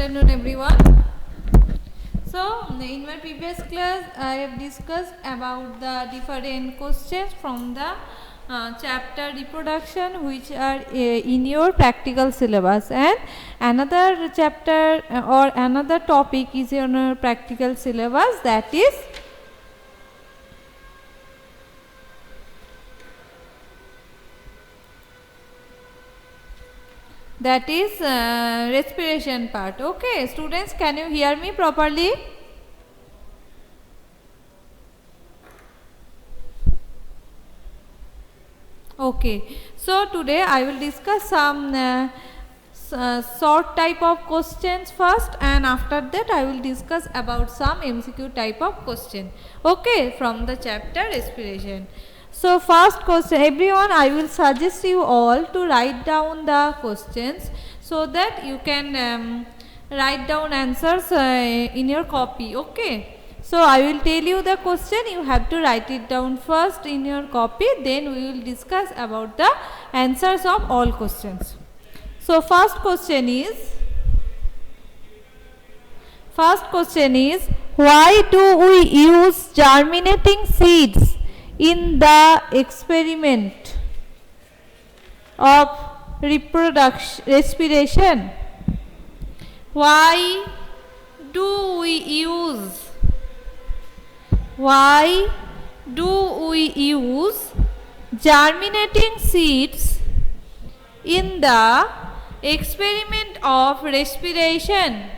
afternoon everyone. So in my previous class I have discussed about the different questions from the chapter reproduction which are in your practical syllabus, and another chapter or another topic is in your practical syllabus, that is respiration part. Okay students, can you hear me properly? Okay, so today I will discuss some short type of questions first, and after that I will discuss about some MCQ type of question. Okay, from the chapter respiration. So first question, everyone, I will suggest you all to write down the questions so that you can write down answers in your copy. Okay. So I will tell you the question, you have to write it down first in your copy, then we will discuss about the answers of all questions. So first question is, why do we use germinating seeds in the experiment of respiration? Why do we use germinating seeds in the experiment of respiration?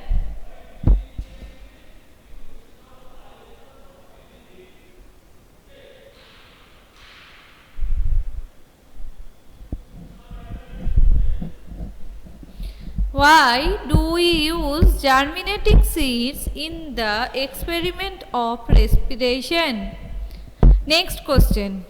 Why do we use germinating seeds in the experiment of respiration? Next question.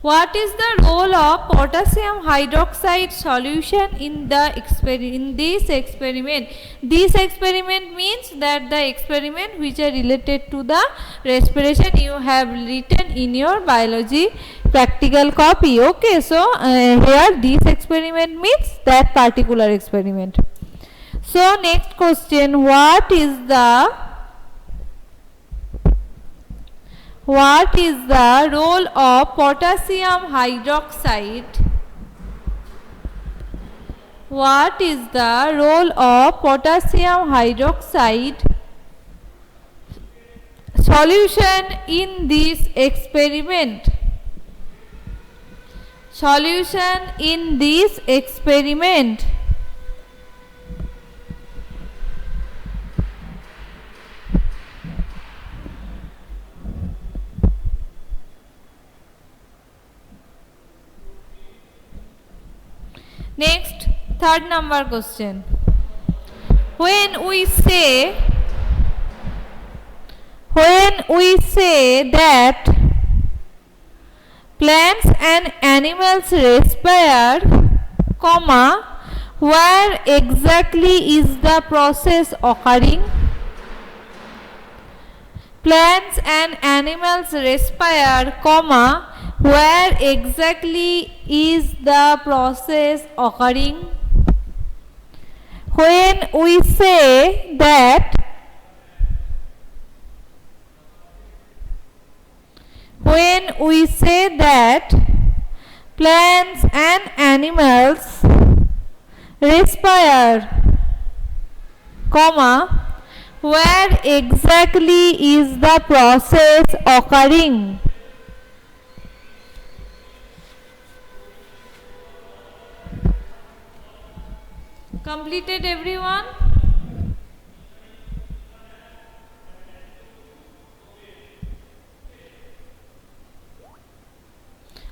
What is the role of potassium hydroxide solution in this experiment? This experiment means that the experiment which are related to the respiration you have written in your biology practical copy. Okay, so here this experiment means that particular experiment. So next question, what is the role of potassium hydroxide? What is the role of potassium hydroxide solution in this experiment? Next, third number question. When we say that plants and animals respire, where exactly is the process occurring? Plants and animals respire, where exactly is the process occurring? When we say that plants and animals respire, where exactly is the process occurring? Completed everyone?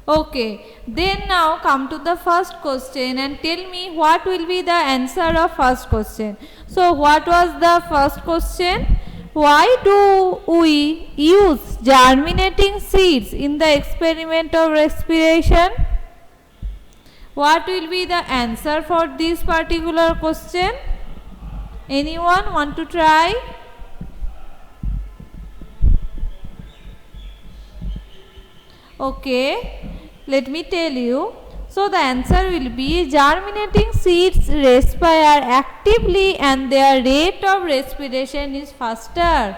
Okay, then now come to the first question and tell me what will be the answer of first question. So what was the first question? Why do we use germinating seeds in the experiment of respiration? What will be the answer for this particular question? Anyone want to try? Okay, let me tell you. So the answer will be germinating seeds respire actively and their rate of respiration is faster.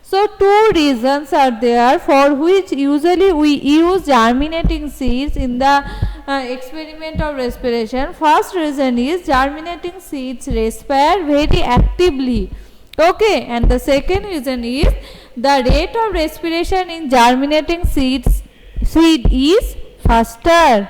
So two reasons are there for which usually we use germinating seeds in the experiment of respiration. First reason is germinating seeds respire very actively. Okay, and the second reason is the rate of respiration in germinating seed is faster.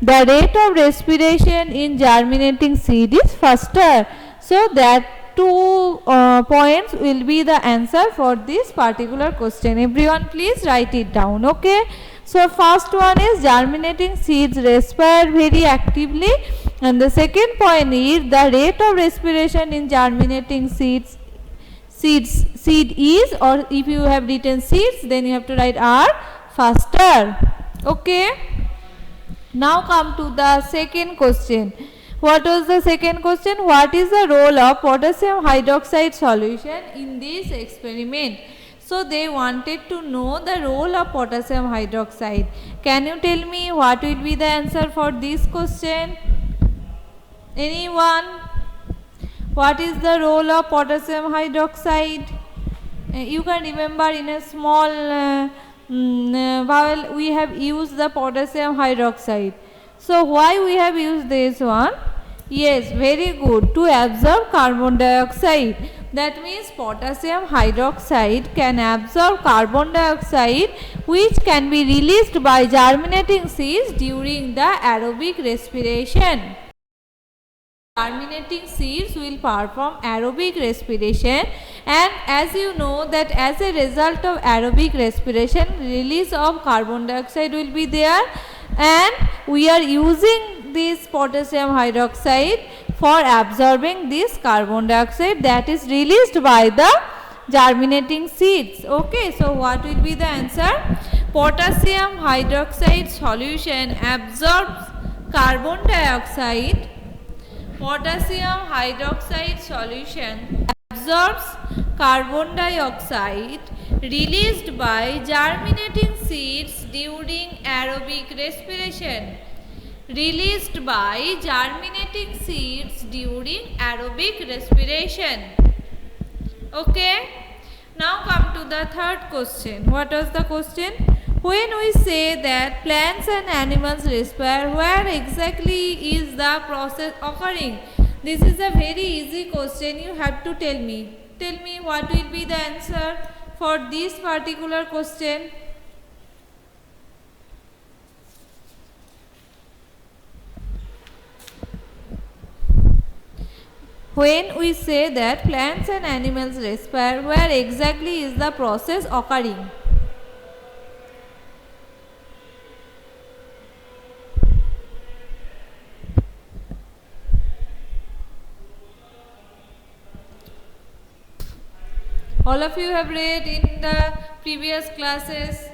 The rate of respiration in germinating seed is faster. So that two points will be the answer for this particular question. Everyone please write it down. Okay. So first one is germinating seeds respire very actively, and the second point is the rate of respiration in germinating seed is, or if you have written seeds then you have to write are faster. Okay. Now come to the second question. What was the second question? What is the role of potassium hydroxide solution in this experiment? So they wanted to know the role of potassium hydroxide. Can you tell me what will be the answer for this question? Anyone? What is the role of potassium hydroxide? You can remember in a small vowel we have used the potassium hydroxide. So why we have used this one? Yes, very good. To absorb carbon dioxide. That means potassium hydroxide can absorb carbon dioxide which can be released by germinating seeds during the aerobic respiration. Germinating seeds will perform aerobic respiration, and as you know that as a result of aerobic respiration release of carbon dioxide will be there, and we are using this potassium hydroxide for absorbing this carbon dioxide that is released by the germinating seeds. Okay, so what will be the answer? Potassium hydroxide solution absorbs carbon dioxide. Potassium hydroxide solution absorbs carbon dioxide released by germinating seeds during aerobic respiration. Released by germinating seeds during aerobic respiration. Okay. Now come to the third question. What was the question? When we say that plants and animals respire, where exactly is the process occurring? This is a very easy question. You have to tell me. Tell me what will be the answer for this particular question. When we say that plants and animals respire, where exactly is the process occurring? All of you have read in the previous classes.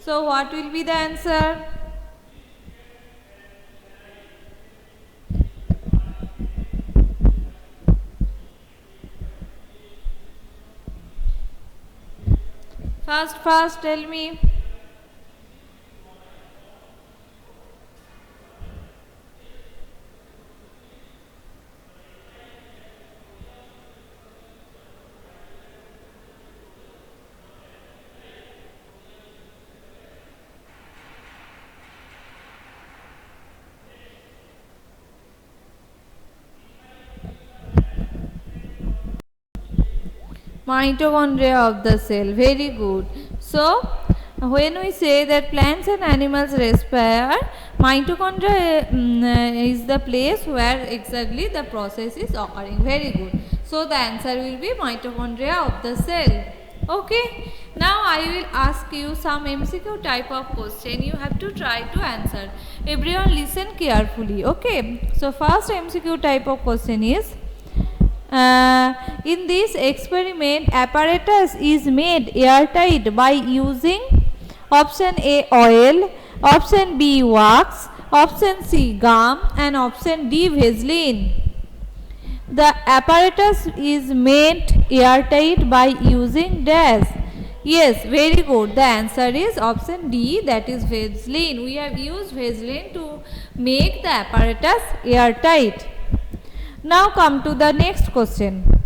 So what will be the answer? Fast, tell me. Mitochondria of the cell. Very good. So when we say that plants and animals respire, mitochondria is the place where exactly the process is occurring. Very good. So the answer will be mitochondria of the cell. Okay. Now I will ask you some MCQ type of question. You have to try to answer. Everyone listen carefully. Okay. So first MCQ type of question is, in this experiment apparatus is made airtight by using option A oil, option B wax, option C gum and option D Vaseline. The apparatus is made airtight by using dash. Yes, very good. The answer is option D, that is Vaseline. We have used Vaseline to make the apparatus airtight. Now come to the next question.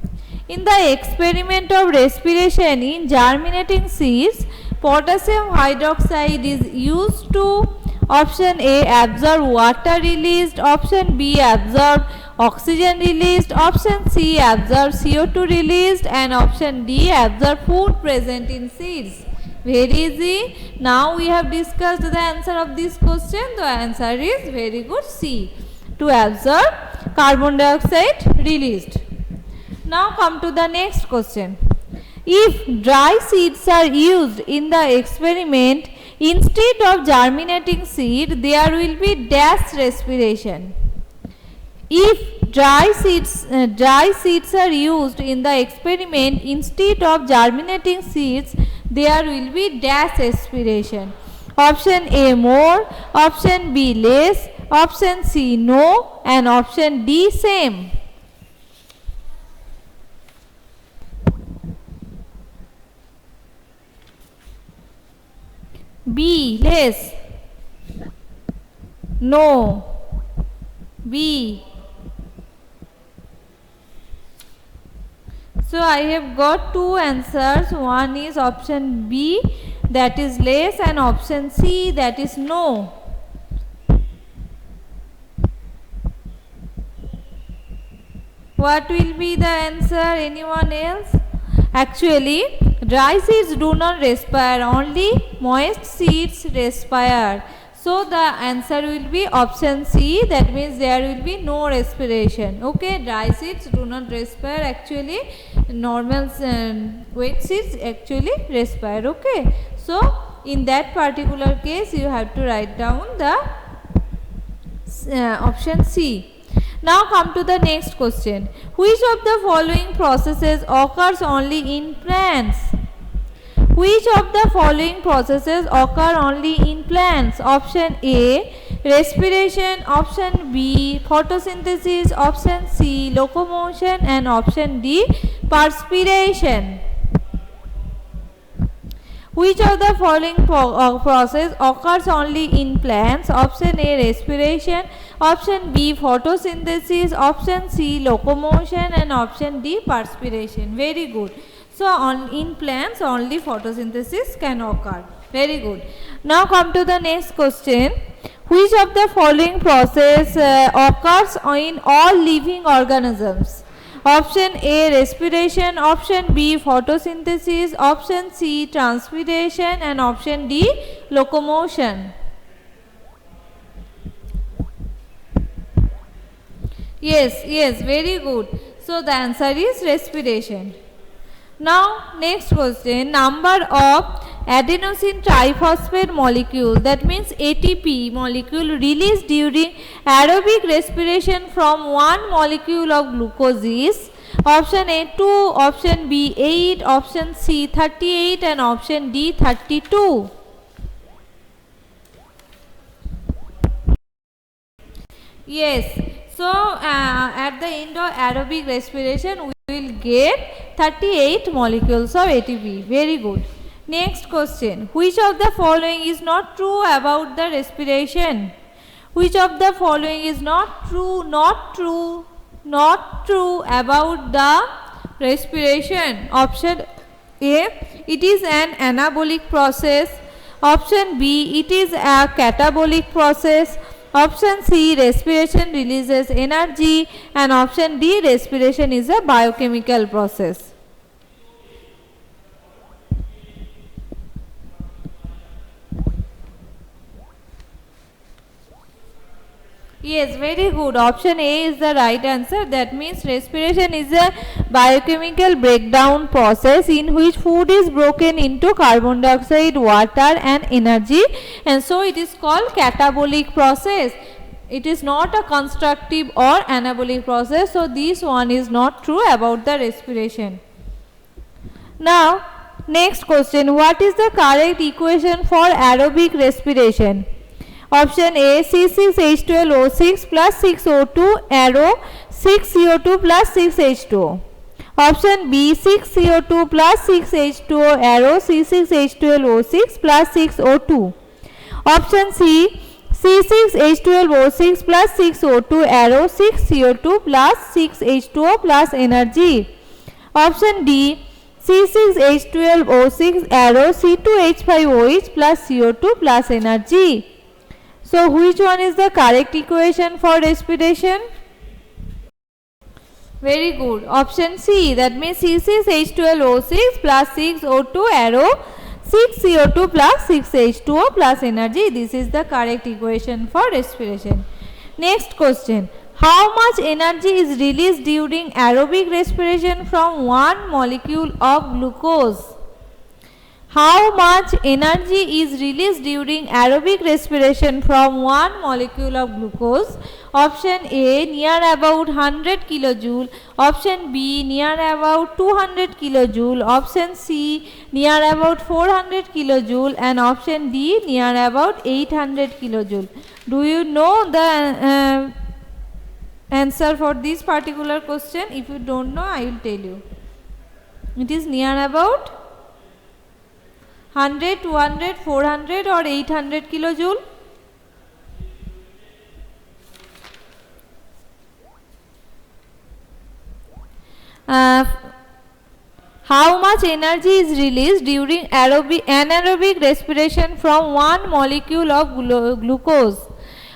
In the experiment of respiration in germinating seeds, potassium hydroxide is used to option A absorb water released, option B absorb oxygen released, option C absorb CO2 released, and option D absorb food present in seeds. Very easy. Now we have discussed the answer of this question. The answer is very good, C, to absorb carbon dioxide released. Now come to the next question. If dry seeds are used in the experiment instead of germinating seed, there will be dash respiration. If dry seeds are used in the experiment instead of germinating seeds, there will be dash respiration. Option A more, option B less, option C no, and option D same. B less, no, B. So I have got two answers. One is option B, that is less, and option C, that is no. What will be the answer? Anyone else? Actually, dry seeds do not respire, only moist seeds respire. So the answer will be option C, that means there will be no respiration. Okay, dry seeds do not respire, actually normal wet seeds actually respire. Okay, so in that particular case you have to write down the option C. Now come to the next question. Which of the following processes occurs only in plants? Which of the following processes occur only in plants? Option A respiration, option B photosynthesis, option C locomotion, and option D perspiration. Which of the following process occurs only in plants? Option A respiration, option B photosynthesis, option C locomotion, and option D perspiration. Very good. So in plants only photosynthesis can occur. Very good. Now come to the next question. Which of the following process occurs in all living organisms? Option A respiration, option B photosynthesis, option C transpiration, and option D locomotion. Yes, very good. So the answer is respiration. Now next question, number of adenosine triphosphate molecule, that means ATP molecule released during aerobic respiration from one molecule of glucose is option A 2, option B 8, option C 38, and option D 32. Yes, so at the end of aerobic respiration we will get 38 molecules of ATP. Very good. Next question. Which of the following is not true about the respiration? Which of the following is not true about the respiration? Option A, it is an anabolic process. Option B, it is a catabolic process. Option C, respiration releases energy, and option D, respiration is a biochemical process. Yes, very good. Option A is the right answer. That means respiration is a biochemical breakdown process in which food is broken into carbon dioxide, water, and energy, and so it is called catabolic process. It is not a constructive or anabolic process. So this one is not true about the respiration. Now next question. What is the correct equation for aerobic respiration? Option A, C6H12O6 plus 6O2 arrow 6CO2 plus 6H2O. Option B 6 CO2 plus 6 H2O arrow C6H12O6 plus 6 O2. Option C C6H12O6 plus 6 O2 arrow 6 CO2 plus 6 H2O plus energy. Option D C6H12O6 arrow C2H5OH plus CO2 plus energy. So which one is the correct equation for respiration? Very good. Option C, that means C6H12O6 plus 6 O2 arrow 6 CO2 plus 6 H2O plus energy. This is the correct equation for respiration. Next question. How much energy is released during aerobic respiration from one molecule of glucose? How much energy is released during aerobic respiration from one molecule of glucose? Option A, near about 100 kilojoule. Option B, near about 200 kilojoule. Option C, near about 400 kilojoule. And option D, near about 800 kilojoule. Do you know the answer for this particular question? If you don't know, I will tell you. It is near about 100, 200, 400 or 800 kilojoule. How much energy is released during anaerobic respiration from one molecule of glucose?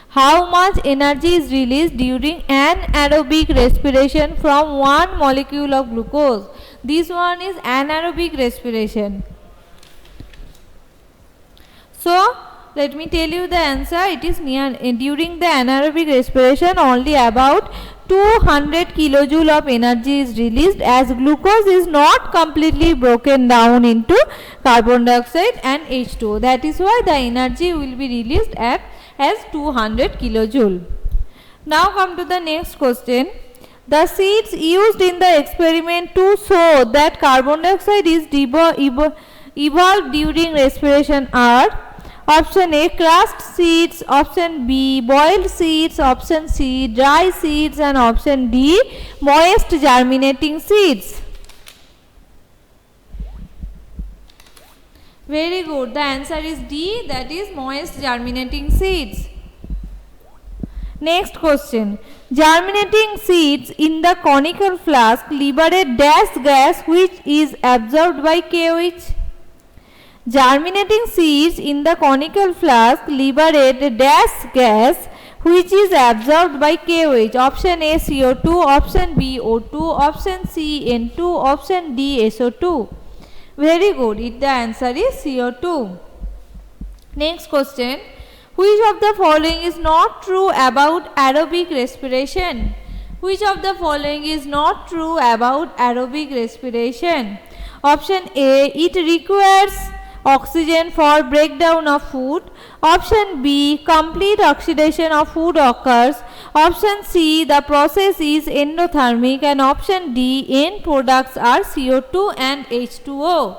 How much energy is released during anaerobic respiration from one molecule of glucose? This one is anaerobic respiration. So, let me tell you the answer. It is during the anaerobic respiration only about 200 kilojoule of energy is released, as glucose is not completely broken down into carbon dioxide and H2O. That is why the energy will be released as 200 kilojoule. Now come to the next question. The seeds used in the experiment to show that carbon dioxide is evolved during respiration are: option A, crushed seeds, option B, boiled seeds, option C, dry seeds, and option D, moist germinating seeds. Very good. The answer is D, that is moist germinating seeds. Next question. Germinating seeds in the conical flask liberate dash gas which is absorbed by KOH. Germinating seeds in the conical flask liberate dash gas which is absorbed by KOH. Option A, CO2, option B, O2, option C, N2, option D, SO2. Very good. The answer is CO2. Next question. Which of the following is not true about aerobic respiration? Which of the following is not true about aerobic respiration? Option A, it requires oxygen for breakdown of food. Option B, complete oxidation of food occurs. Option C, the process is endothermic. And option D, end products are CO2 and H2O.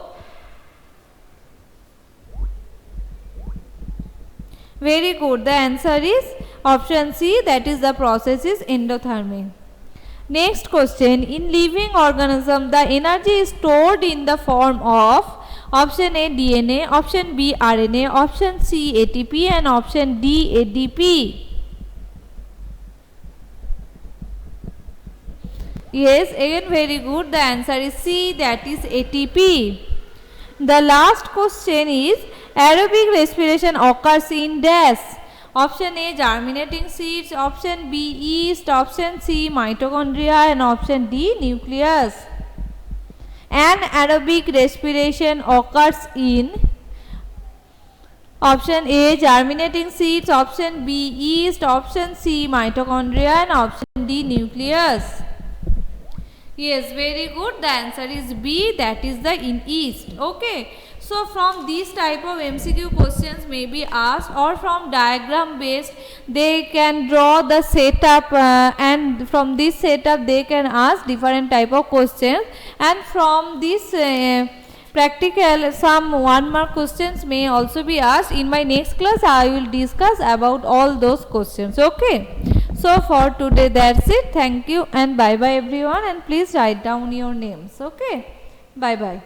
Very good. The answer is option C, that is the process is endothermic. Next question. In living organism, the energy is stored in the form of: option A, DNA, option B, RNA, option C, ATP, and option D, ADP. Yes, again very good. The answer is C, that is ATP. The last question is, aerobic respiration occurs in dash. Option A, germinating seeds, option B, yeast, option C, mitochondria, and option D, nucleus. Anaerobic respiration occurs in: option A, germinating seeds, option B, yeast, option C, mitochondria, and option D, nucleus. Yes, very good. The answer is B, that is the in yeast. Okay. So from these type of MCQ questions may be asked, or from diagram based they can draw the setup and from this setup they can ask different type of questions, and from this practical some 1 mark questions may also be asked. In my next class I will discuss about all those questions. Okay. So for today that's it. Thank you and bye bye everyone, and please write down your names. Okay, bye bye.